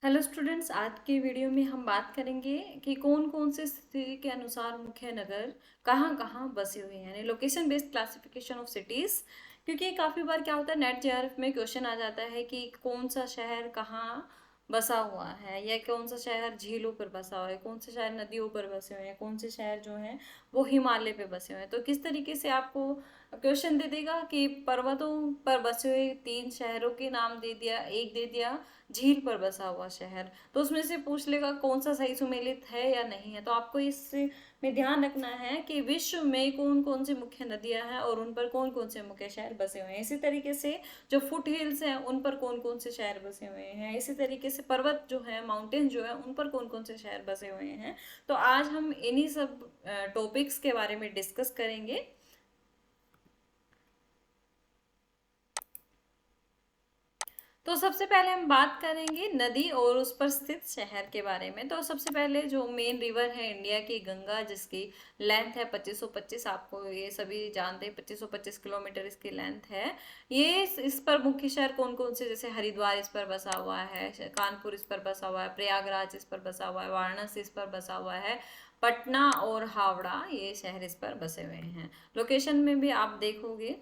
Hello students, आज के video में हम बात करेंगे कि कौन कौन से स्थिति के अनुसार मुख्य नगर कहाँ कहाँ बसे हुए हैं, यानी location based classification of cities. क्योंकि काफ़ी बार क्या होता है, नेट जेआरएफ में क्वेश्चन आ जाता है कि कौन सा शहर कहाँ बसा हुआ है, या कौन सा शहर झीलों पर बसा हुआ है, कौन से शहर नदियों पर बसे हुए हैं, कौन से शहर जो हैं वो हिमालय पे बसे हुए हैं। तो किस तरीके से आपको क्वेश्चन दे देगा कि पर्वतों पर बसे हुए 3 शहरों के नाम दे दिया, एक दे दिया झील पर बसा हुआ शहर, तो उसमें से पूछ लेगा कौन सा सही सुमेलित है या नहीं है। तो आपको इसमें ध्यान रखना है कि विश्व में कौन कौन सी मुख्य नदियां हैं और उन पर कौन कौन से मुख्य शहर बसे हुए हैं। इसी तरीके से जो फुट हिल्स हैं उन पर कौन कौन से शहर बसे हुए हैं। इसी तरीके से पर्वत जो है, माउंटेन जो है, उन पर कौन कौन से शहर बसे हुए हैं। तो आज हम इन्हीं सब टॉपिक्स के बारे में डिस्कस करेंगे। तो सबसे पहले हम बात करेंगे नदी और उस पर स्थित शहर के बारे में। तो सबसे पहले जो मेन रिवर है इंडिया की, गंगा, जिसकी लेंथ है 2525, आपको ये सभी जानते हैं 2525 किलोमीटर इसकी लेंथ है। ये इस पर मुख्य शहर कौन कौन से, जैसे हरिद्वार इस पर बसा हुआ है, कानपुर इस पर बसा हुआ है, प्रयागराज इस पर बसा हुआ है, वाराणसी इस पर बसा हुआ है, पटना और हावड़ा ये शहर इस पर बसे हुए हैं। लोकेशन में भी आप देखोगे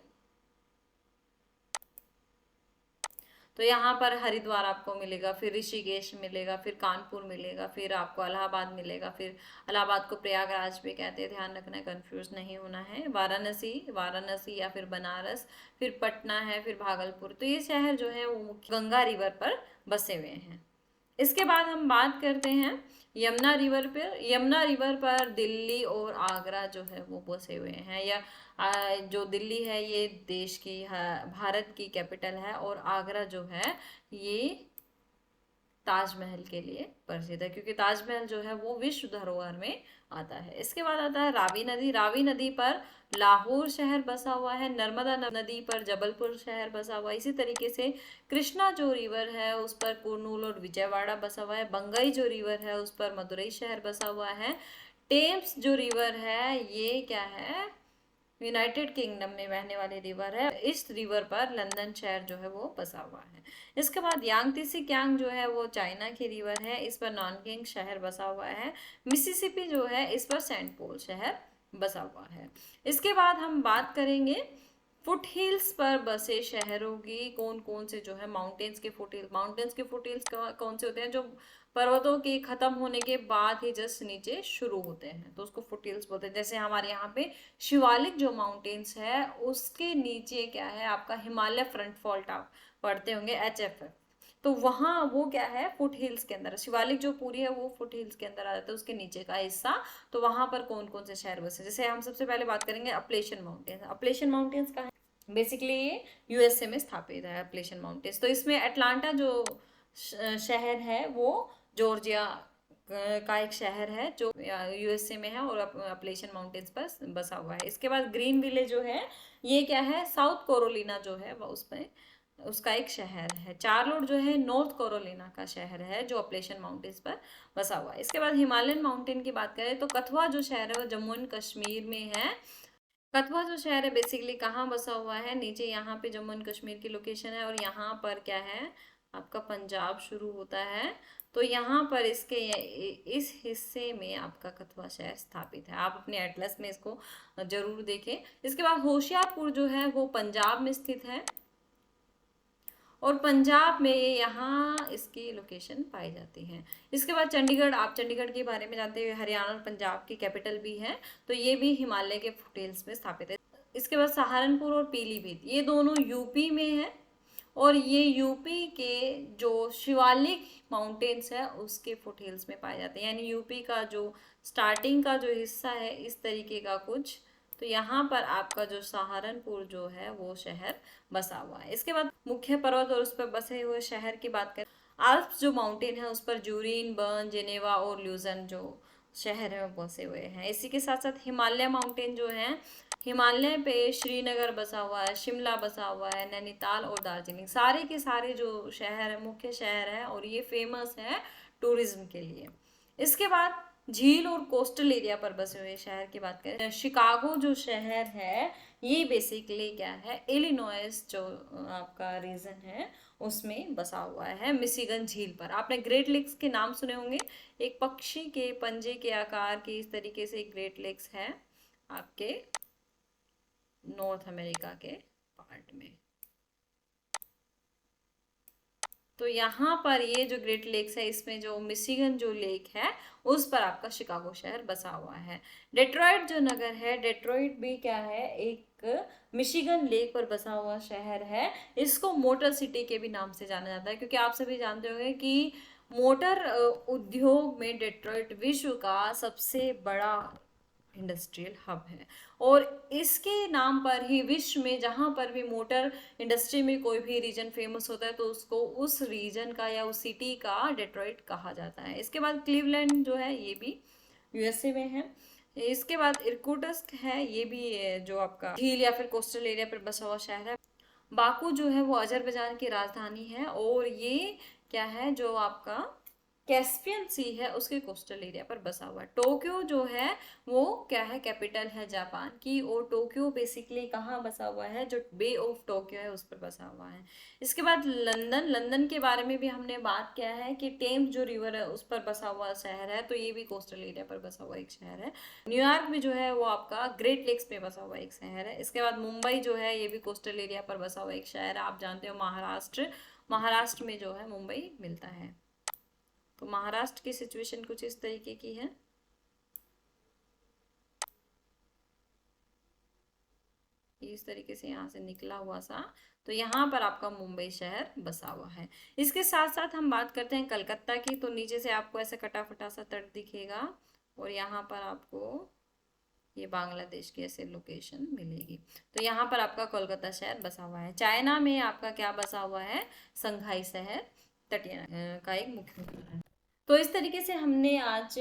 तो यहाँ पर हरिद्वार आपको मिलेगा, फिर ऋषिकेश मिलेगा, फिर कानपुर मिलेगा, फिर आपको इलाहाबाद मिलेगा, फिर इलाहाबाद को प्रयागराज भी कहते हैं, ध्यान रखना है, कंफ्यूज नहीं होना है। वाराणसी, वाराणसी या फिर बनारस, फिर पटना है, फिर भागलपुर। तो ये शहर जो है वो गंगा रिवर पर बसे हुए हैं। इसके बाद हम बात करते हैं यमुना रिवर पर। यमुना रिवर पर दिल्ली और आगरा जो है वो बसे हुए हैं। या जो दिल्ली है ये देश की भारत की कैपिटल है, और आगरा जो है ये ताजमहल के लिए प्रसिद्ध है, क्योंकि ताजमहल जो है वो विश्व धरोहर में आता है। इसके बाद आता है रावी नदी। रावी नदी पर लाहौर शहर बसा हुआ है। नर्मदा नदी पर जबलपुर शहर बसा हुआ है। इसी तरीके से कृष्णा जो रिवर है उस पर कुर्नूल और विजयवाड़ा बसा हुआ है। बंगई जो रिवर है उस पर मदुरई शहर बसा हुआ है। टेम्स जो रिवर है ये क्या है, यूनाइटेड किंगडम में बहने वाली रिवर है। इस रिवर पर लंदन शहर जो है वो बसा हुआ है। इसके बाद यांगतीसी क्यांग जो है वो चाइना की रिवर है, इस पर नॉनकिंग शहर बसा हुआ है। मिसिसिपी जो है इस पर सेंट पॉल शहर बसा हुआ है। इसके बाद हम बात करेंगे फुट हिल्स पर बसे शहरों की, कौन कौन से जो है माउंटेन्स के फुट हिल्स। माउंटेन्स के फुट हिल्स कौन से होते हैं, जो पर्वतों के खत्म होने के बाद ही जस्ट नीचे शुरू होते हैं, तो उसको फुट हिल्स बोलते हैं। जैसे हमारे यहाँ पे शिवालिक जो माउंटेन्स है उसके नीचे क्या है, आपका हिमालय फ्रंट फॉल्ट आप पढ़ते होंगे, HFF। तो वहाँ वो क्या है, फुट हिल्स के अंदर। शिवालिक जो पूरी है वो फुट हिल्स के अंदर आ जाता है, उसके नीचे का हिस्सा। तो वहां पर कौन कौन से शहर बसे, जैसे हम सबसे पहले बात करेंगे अपलेशन माउंटेन्स। अपलेशन माउंटेन्स का है, बेसिकली ये यूएसए में स्थापित है अपलेशन माउंटेन्स। तो इसमें अटलांटा जो शहर है वो जॉर्जिया का एक शहर है जो यूएसए में है और अपलेशन माउंटेन्स पर बसा हुआ है। इसके बाद ग्रीन विले जो है ये क्या है, साउथ कैरोलिना जो है वो उसमें उसका एक शहर है। चार्लोट जो है नॉर्थ कैरोलिना का शहर है जो अपलेशन माउंटेन्स पर बसा हुआ है। इसके बाद हिमालयन माउंटेन की बात करें तो कथवा जो शहर है वो जम्मू एंड कश्मीर में है। कथवा जो शहर है बेसिकली कहाँ बसा हुआ है, नीचे यहाँ पे जम्मू एंड कश्मीर की लोकेशन है, और यहाँ पर क्या है, आपका पंजाब शुरू होता है। तो यहाँ पर इसके इस हिस्से में आपका कथवा शहर स्थापित है। आप अपने एटलस में इसको जरूर देखें। इसके बाद होशियारपुर जो है वो पंजाब में स्थित है, और पंजाब में यहाँ इसकी लोकेशन पाई जाती है। इसके बाद चंडीगढ़, आप चंडीगढ़ के बारे में जानते हैं, हरियाणा और पंजाब की कैपिटल भी है। तो ये भी हिमालय के फुटहिल्स में स्थापित है। इसके बाद सहारनपुर और पीलीभीत ये दोनों यूपी में है, और ये यूपी के जो शिवालिक माउंटेन्स है उसके फुटहिल्स में पाए जाते हैं। यानी यूपी का जो स्टार्टिंग का जो हिस्सा है इस तरीके का कुछ। तो यहाँ पर आपका जो सहारनपुर जो है वो शहर बसा हुआ है। इसके बाद मुख्य पर्वत और उस पर बसे हुए शहर की बात करें, आल्प्स जो माउंटेन है उस पर जूरीन, बर्न, जेनेवा और ल्यूजन जो शहर है वो बसे हुए हैं। इसी के साथ साथ हिमालय माउंटेन जो है, हिमालय पे श्रीनगर बसा हुआ है, शिमला बसा हुआ है, नैनीताल और दार्जिलिंग, सारे के सारे जो शहर है मुख्य शहर है, और ये फेमस है टूरिज्म के लिए। इसके बाद झील और कोस्टल एरिया पर बसे हुए शहर की बात करें, शिकागो जो शहर है ये बेसिकली क्या है, इलिनॉइस जो आपका रीजन है उसमें बसा हुआ है, मिशिगन झील पर। आपने ग्रेट लेक्स के नाम सुने होंगे, एक पक्षी के पंजे के आकार की इस तरीके से एक ग्रेट लेक्स है आपके नॉर्थ अमेरिका के पार्ट में। तो यहाँ पर ये जो ग्रेट लेक्स है, इसमें जो मिशिगन जो लेक है उस पर आपका शिकागो शहर बसा हुआ है। डेट्रॉइट जो नगर है, डेट्रॉइट भी क्या है, एक मिशिगन लेक पर बसा हुआ शहर है। इसको मोटर सिटी के भी नाम से जाना जाता है, क्योंकि आप सभी जानते होंगे कि मोटर उद्योग में डेट्रॉइट विश्व का सबसे बड़ा इंडस्ट्रियल हब है। और इसके नाम पर ही विश्व में जहाँ पर भी मोटर इंडस्ट्री में कोई भी रीजन फेमस होता है तो उसको उस रीजन का या उस सिटी का डेट्रॉइट कहा जाता है। इसके बाद क्लीवलैंड जो है ये भी यूएसए में है। इसके बाद इरकुटस्क है, ये भी जो आपका झील या फिर कोस्टल एरिया पर बसा हुआ शहर है। बाकू जो है वो अजरबैजान की राजधानी है, और ये क्या है, जो आपका कैस्पियन सी है उसके कोस्टल एरिया पर बसा हुआ है। टोक्यो जो है वो क्या है, कैपिटल है जापान की, और टोक्यो बेसिकली कहाँ बसा हुआ है, जो बे ऑफ टोक्यो है उस पर बसा हुआ है। इसके बाद लंदन, लंदन के बारे में भी हमने बात किया है कि टेम्स जो रिवर है उस पर बसा हुआ शहर है, तो ये भी कोस्टल एरिया पर बसा हुआ एक शहर है। न्यूयॉर्क भी जो है वो आपका ग्रेट लेक्स पे बसा हुआ एक शहर है। इसके बाद मुंबई जो है ये भी कोस्टल एरिया पर बसा हुआ एक शहर है। आप जानते हो महाराष्ट्र, महाराष्ट्र में जो है मुंबई मिलता है। तो महाराष्ट्र की सिचुएशन कुछ इस तरीके की है। इस तरीके से यहाँ से निकला हुआ सा, तो यहाँ पर आपका मुंबई शहर बसा हुआ है। इसके साथ साथ हम बात करते हैं कलकत्ता की। तो नीचे से आपको ऐसे कटा फटा सा तट दिखेगा, और यहाँ पर आपको ये बांग्लादेश की ऐसे लोकेशन मिलेगी। तो यहाँ पर आपका कोलकाता शहर बसा हुआ है। चाइना में आपका क्या बसा हुआ है, संघाई शहर तटीय का एक मुख्य नगर है। तो इस तरीके से हमने आज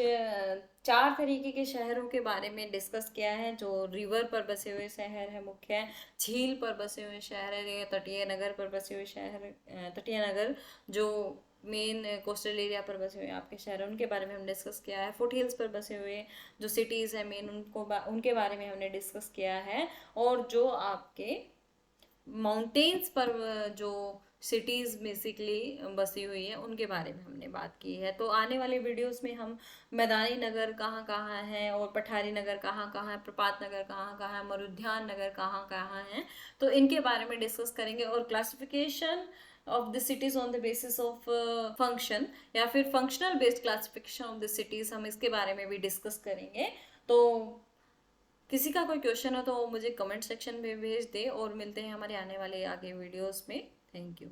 4 तरीके के शहरों के बारे में डिस्कस किया है। जो रिवर पर बसे हुए शहर है मुख्य, झील पर बसे हुए शहर है, तटीय नगर पर बसे हुए शहर, तटीय नगर जो मेन कोस्टल एरिया पर बसे हुए आपके शहर हैं उनके बारे में हम डिस्कस किया है। फुट हिल्स पर बसे हुए जो सिटीज़ हैं मेन, उनके बारे में हमने डिस्कस किया है। और जो आपके माउंटेन्स पर जो सिटीज़ बेसिकली बसी हुई है उनके बारे में हमने बात की है। तो आने वाले वीडियोस में हम मैदानी नगर कहाँ कहाँ हैं, और पठारी नगर कहाँ कहाँ है, प्रपात नगर कहाँ कहाँ है, मरुद्यान नगर कहाँ कहाँ है, तो इनके बारे में डिस्कस करेंगे। और classification of the cities on the basis of function, या फिर functional based classification of the cities, हम इसके बारे में भी डिस्कस करेंगे। तो किसी का कोई क्वेश्चन हो तो मुझे कमेंट सेक्शन में भेज दे, और मिलते हैं हमारे आने वाले आगे वीडियोस में। Thank you.